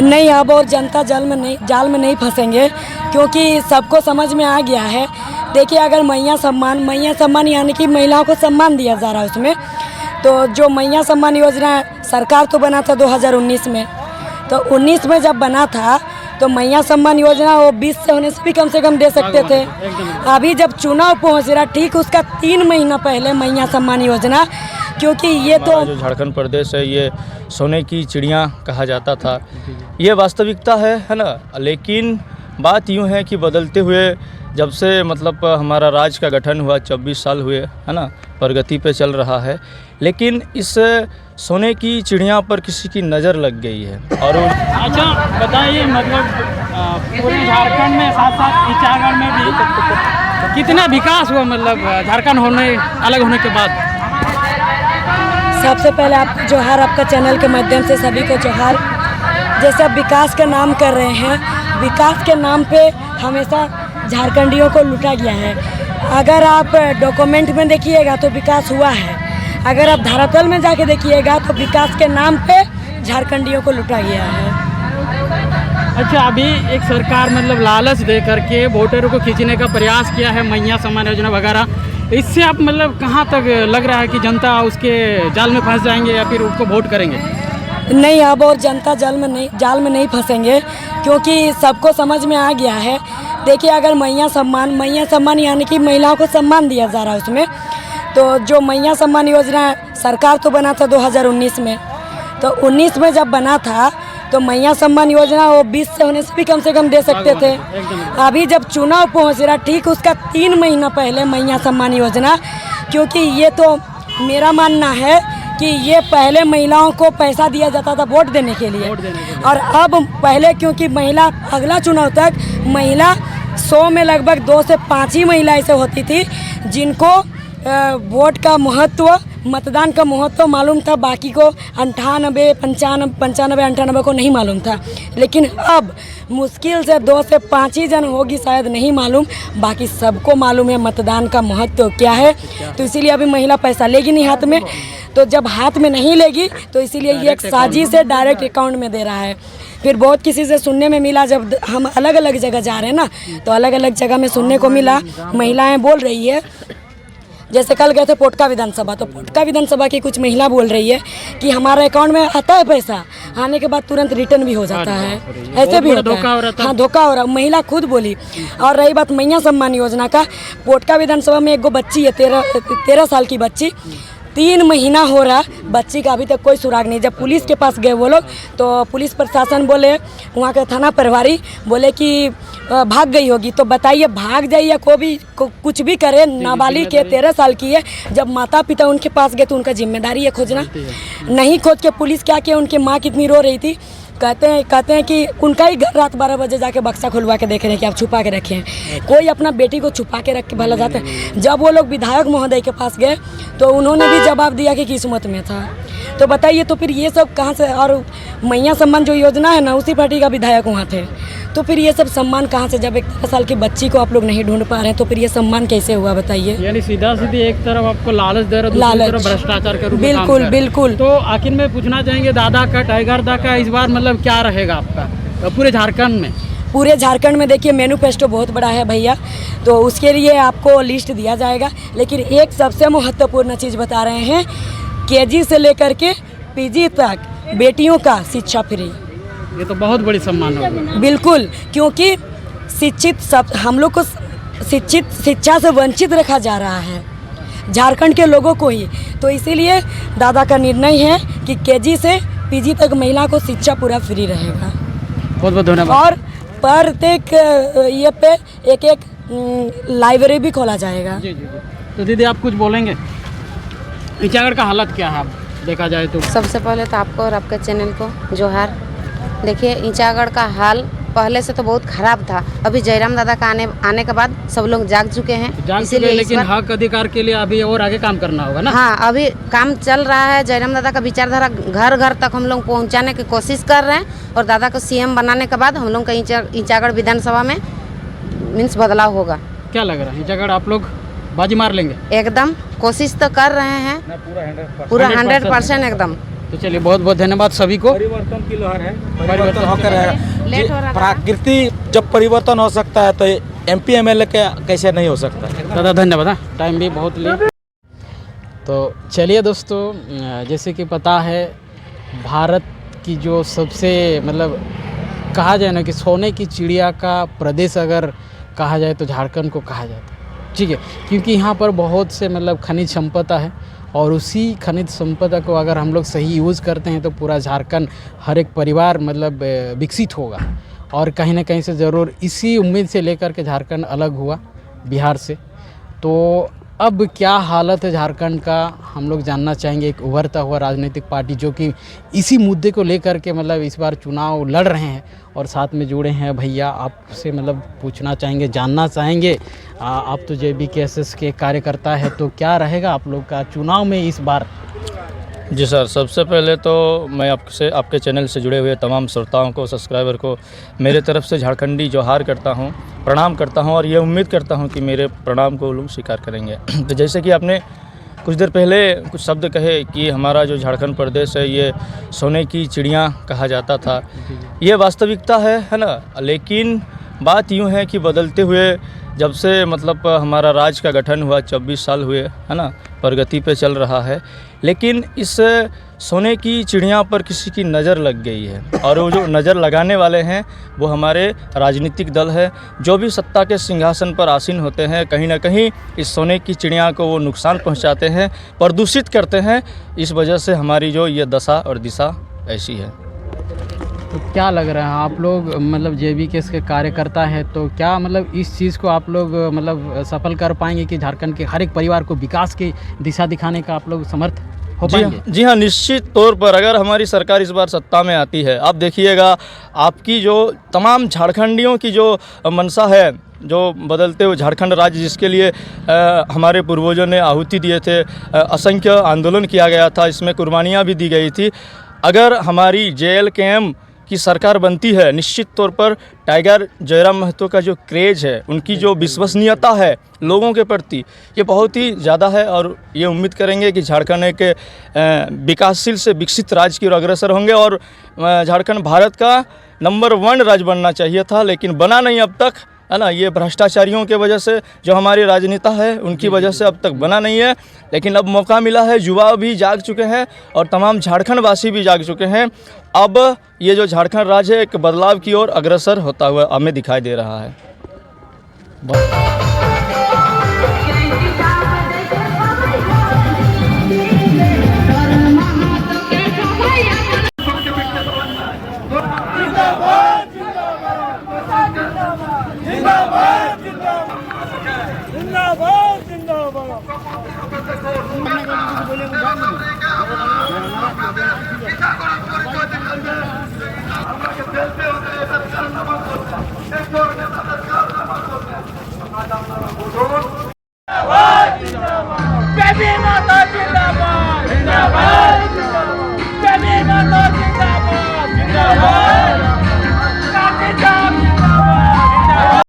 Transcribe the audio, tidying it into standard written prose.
नहीं, अब और जनता जाल में नहीं फंसेंगे, क्योंकि सबको समझ में आ गया है। देखिए, अगर मैया सम्मान यानी कि महिलाओं को सम्मान दिया जा रहा है उसमें, तो जो मैया सम्मान योजना सरकार तो बना था 2019 में, तो 19 में जब बना था तो मैया सम्मान योजना वो 20 से होने से कम दे सकते थे। अभी जब चुनाव पहुंच रहा, ठीक उसका 3 महीना पहले मैया सम्मान योजना, क्योंकि ये तो जो झारखंड प्रदेश है ये सोने की चिड़िया कहा जाता था, ये वास्तविकता है ना। लेकिन बात यूँ है कि बदलते हुए जब से मतलब हमारा राज्य का गठन हुआ 24 साल हुए है ना, प्रगति पे चल रहा है, लेकिन इस सोने की चिड़िया पर किसी की नज़र लग गई है। और अच्छा बताइए, मतलब पूरे झारखंड में साथ साथ ईचागढ़ में भी कितना विकास हुआ, मतलब झारखंड अलग होने के बाद? सबसे पहले आपको जोहार, आपका चैनल के माध्यम से सभी को जोहार। जैसे आप विकास का नाम कर रहे हैं, विकास के नाम पे हमेशा झारखंडियों को लूटा गया है। अगर आप डॉक्यूमेंट में देखिएगा तो विकास हुआ है, अगर आप धरातल में जाके देखिएगा तो विकास के नाम पे झारखंडियों को लूटा गया है। अच्छा, अभी एक सरकार मतलब लालच दे करके वोटरों को खींचने का प्रयास किया है, मैया सम्मान योजना वगैरह, इससे आप मतलब कहाँ तक लग रहा है कि जनता उसके जाल में फंस जाएंगे या फिर उसको वोट करेंगे? नहीं, अब और जनता जाल में नहीं फंसेंगे, क्योंकि सबको समझ में आ गया है। देखिए, अगर मैया सम्मान यानी कि महिलाओं को सम्मान दिया जा रहा है उसमें, तो जो मैया सम्मान योजना सरकार तो बना था 2019 में, तो 19 में जब बना था तो मैया सम्मान योजना वो 20 से होने से कम दे सकते थे। अभी जब चुनाव पहुंच रहा, ठीक उसका 3 महीना पहले मैया सम्मान योजना, क्योंकि ये तो मेरा मानना है कि ये पहले महिलाओं को पैसा दिया जाता था वोट देने के लिए, और अब पहले क्योंकि महिला अगला चुनाव तक महिला 100 में लगभग 2 से 5 ही महिला ऐसे होती थी जिनको वोट का महत्व, मतदान का महत्व मालूम था, बाकी को 95 को नहीं मालूम था। लेकिन अब मुश्किल से 2 से 5 ही जन होगी शायद नहीं मालूम, बाकी सबको मालूम है मतदान का महत्व क्या है। तो इसीलिए अभी महिला पैसा लेगी नहीं हाथ में, तो जब हाथ में नहीं लेगी तो इसीलिए ये एक साजिश है, डायरेक्ट अकाउंट में दे रहा है। फिर बहुत किसी से सुनने में मिला, जब हम अलग अलग जगह जा रहे हैं ना, तो अलग अलग जगह में सुनने को मिला, महिलाएं बोल रही है, जैसे कल गए थे पोटका विधानसभा, तो पोटका विधानसभा की कुछ महिला बोल रही है कि हमारे अकाउंट में आता है पैसा, आने के बाद तुरंत रिटर्न भी हो जाता है, ऐसे भी होता है। हाँ, धोखा हो रहा, महिला खुद बोली। और रही बात मैया सम्मान योजना का, पोटका विधानसभा में एक गो बच्ची है, 13 साल की बच्ची, 3 महीना हो रहा, बच्ची का अभी तक कोई सुराग नहीं। जब पुलिस के पास गए वो लोग, तो पुलिस प्रशासन बोले, वहाँ के थाना प्रभारी बोले कि भाग गई होगी। तो बताइए, भाग जाइए या कुछ भी करे, नाबालिग के 13 साल की है, जब माता पिता उनके पास गए तो उनका जिम्मेदारी है खोजना। नहीं खोज के पुलिस क्या किया, उनकी माँ कितनी रो रही थी, कहते हैं कि उनका ही घर रात 12 बजे जाके बक्सा खुलवा के देख रहे हैं कि आप छुपा के रखे हैं। कोई अपना बेटी को छुपा के रख के भला जाता है। जब वो लोग विधायक महोदय के पास गए तो उन्होंने भी जवाब दिया कि किस्मत में था। तो बताइए, तो फिर ये सब कहाँ से? और मैया सम्मान जो योजना है ना, उसी पार्टी का विधायक वहाँ थे, तो फिर ये सब सम्मान कहाँ से? जब एक 13 साल की बच्ची को आप लोग नहीं ढूंढ पा रहे हैं तो फिर ये सम्मान कैसे हुआ बताइए? यानी सीधा सीधी एक तरफ आपको लालच दे रहा, दूसरी तरफ भ्रष्टाचार के रूप में काम कर रहा है। बिल्कुल। तो आखिर में पूछना चाहेंगे, दादा का टाइगर दा का इस बार मतलब क्या रहेगा आपका पूरे झारखंड में? पूरे झारखंड में देखिए, मैनिफेस्टो बहुत बड़ा है भैया, तो उसके लिए आपको लिस्ट दिया जाएगा। लेकिन एक सबसे महत्वपूर्ण चीज़ बता रहे हैं, केजी से लेकर के पीजी तक बेटियों का शिक्षा फ्री। ये तो बहुत बड़ी सम्मान होगा। बिल्कुल, क्योंकि हम लोग को शिक्षा से वंचित रखा जा रहा है, झारखंड के लोगों को ही। तो इसीलिए दादा का निर्णय है कि केजी से पीजी तक महिला को शिक्षा पूरा फ्री रहेगा। बहुत बहुत धन्यवाद। और प्रत्येक ये पे एक लाइब्रेरी भी खोला जाएगा। जी। तो दीदी, आप कुछ बोलेंगे? ईचागढ़ का हालत क्या है आप देखा जाए तो? सबसे पहले तो आपको और आपके चैनल को जोहार। देखिए, ईचागढ़ का हाल पहले से तो बहुत खराब था, अभी जयराम दादा का आने के बाद सब लोग जाग चुके हैं, इसीलिए लेकिन हक अधिकार के लिए अभी और आगे काम करना होगा ना? हाँ, अभी काम चल रहा है। जयराम दादा का विचारधारा घर घर तक हम लोग पहुँचाने की कोशिश कर रहे हैं, और दादा को सीएम बनाने के बाद हम लोग का ईचागढ़ विधानसभा में मीन्स बदलाव होगा। क्या लग रहा है, ईचागढ़ आप लोग बाजी मार लेंगे? एकदम कोशिश तो कर रहे हैं, पूरा 100% एकदम। तो चलिए बहुत बहुत धन्यवाद सभी को। परिवर्तन की लहर है, परिवर्तन परिवर्तन होकर लेट हो रहा था। प्रकृति जब परिवर्तन हो सकता है तो MP MLA के कैसे नहीं हो सकता है। दादा धन्यवाद। हाँ, टाइम भी बहुत लेट। तो चलिए दोस्तों, जैसे कि पता है भारत की जो सबसे मतलब कहा जाए ना कि सोने की चिड़िया का प्रदेश अगर कहा जाए तो झारखंड को कहा जाता है, ठीक है, क्योंकि यहाँ पर बहुत से मतलब खनिज संपदा है और उसी खनिज संपदा को अगर हम लोग सही यूज़ करते हैं तो पूरा झारखंड हर एक परिवार मतलब विकसित होगा। और कहीं ना कहीं से ज़रूर इसी उम्मीद से लेकर के झारखंड अलग हुआ बिहार से। तो अब क्या हालत है झारखंड का हम लोग जानना चाहेंगे। एक उभरता हुआ राजनीतिक पार्टी जो कि इसी मुद्दे को लेकर के मतलब इस बार चुनाव लड़ रहे हैं और साथ में जुड़े हैं भैया, आपसे मतलब पूछना चाहेंगे, जानना चाहेंगे। आप तो JBKSS के कार्यकर्ता है, तो क्या रहेगा आप लोग का चुनाव में इस बार? जी सर, सबसे पहले तो मैं आपसे आपके चैनल से जुड़े हुए तमाम श्रोताओं को, सब्सक्राइबर को मेरे तरफ से झारखंडी जोहार करता हूं, प्रणाम करता हूं और ये उम्मीद करता हूं कि मेरे प्रणाम को लोग स्वीकार करेंगे। तो जैसे कि आपने कुछ देर पहले कुछ शब्द कहे कि हमारा जो झारखंड प्रदेश है ये सोने की चिड़िया कहा जाता था, ये वास्तविकता है ना। लेकिन बात यूँ है कि बदलते हुए जब से मतलब हमारा राज्य का गठन हुआ 24 साल हुए, है ना, प्रगति पे चल रहा है, लेकिन इस सोने की चिड़िया पर किसी की नज़र लग गई है और वो जो नज़र लगाने वाले हैं वो हमारे राजनीतिक दल है। जो भी सत्ता के सिंहासन पर आसीन होते हैं कहीं ना कहीं इस सोने की चिड़िया को वो नुकसान पहुंचाते हैं, प्रदूषित करते हैं। इस वजह से हमारी जो ये दशा और दिशा ऐसी है। तो क्या लग रहा है आप लोग मतलब JBKS के कार्यकर्ता है, तो क्या मतलब इस चीज़ को आप लोग मतलब सफल कर पाएंगे कि झारखंड के हर एक परिवार को विकास की दिशा दिखाने का आप लोग समर्थ हो पाएंगे? जी हाँ, निश्चित तौर पर अगर हमारी सरकार इस बार सत्ता में आती है, आप देखिएगा आपकी जो तमाम झारखंडियों की जो मंशा है, जो बदलते हुए झारखंड राज्य जिसके लिए हमारे पूर्वजों ने आहुति दिए थे, असंख्य आंदोलन किया गया था, इसमें कुर्बानियाँ भी दी गई थी। अगर हमारी JLKM की सरकार बनती है, निश्चित तौर पर टाइगर जयराम महतो का जो क्रेज है, उनकी जो विश्वसनीयता है लोगों के प्रति, ये बहुत ही ज़्यादा है और ये उम्मीद करेंगे कि झारखंड एक विकासशील से विकसित राज्य की ओर अग्रसर होंगे और झारखंड भारत का नंबर 1 राज्य बनना चाहिए था, लेकिन बना नहीं अब तक, है ना। ये भ्रष्टाचारियों के वजह से जो हमारे राजनेता है उनकी वजह से अब तक बना नहीं है, लेकिन अब मौका मिला है, युवा भी जाग चुके हैं और तमाम झारखंड वासी भी जाग चुके हैं। अब ये जो झारखंड राज्य है एक बदलाव की ओर अग्रसर होता हुआ हमें दिखाई दे रहा है। Baby,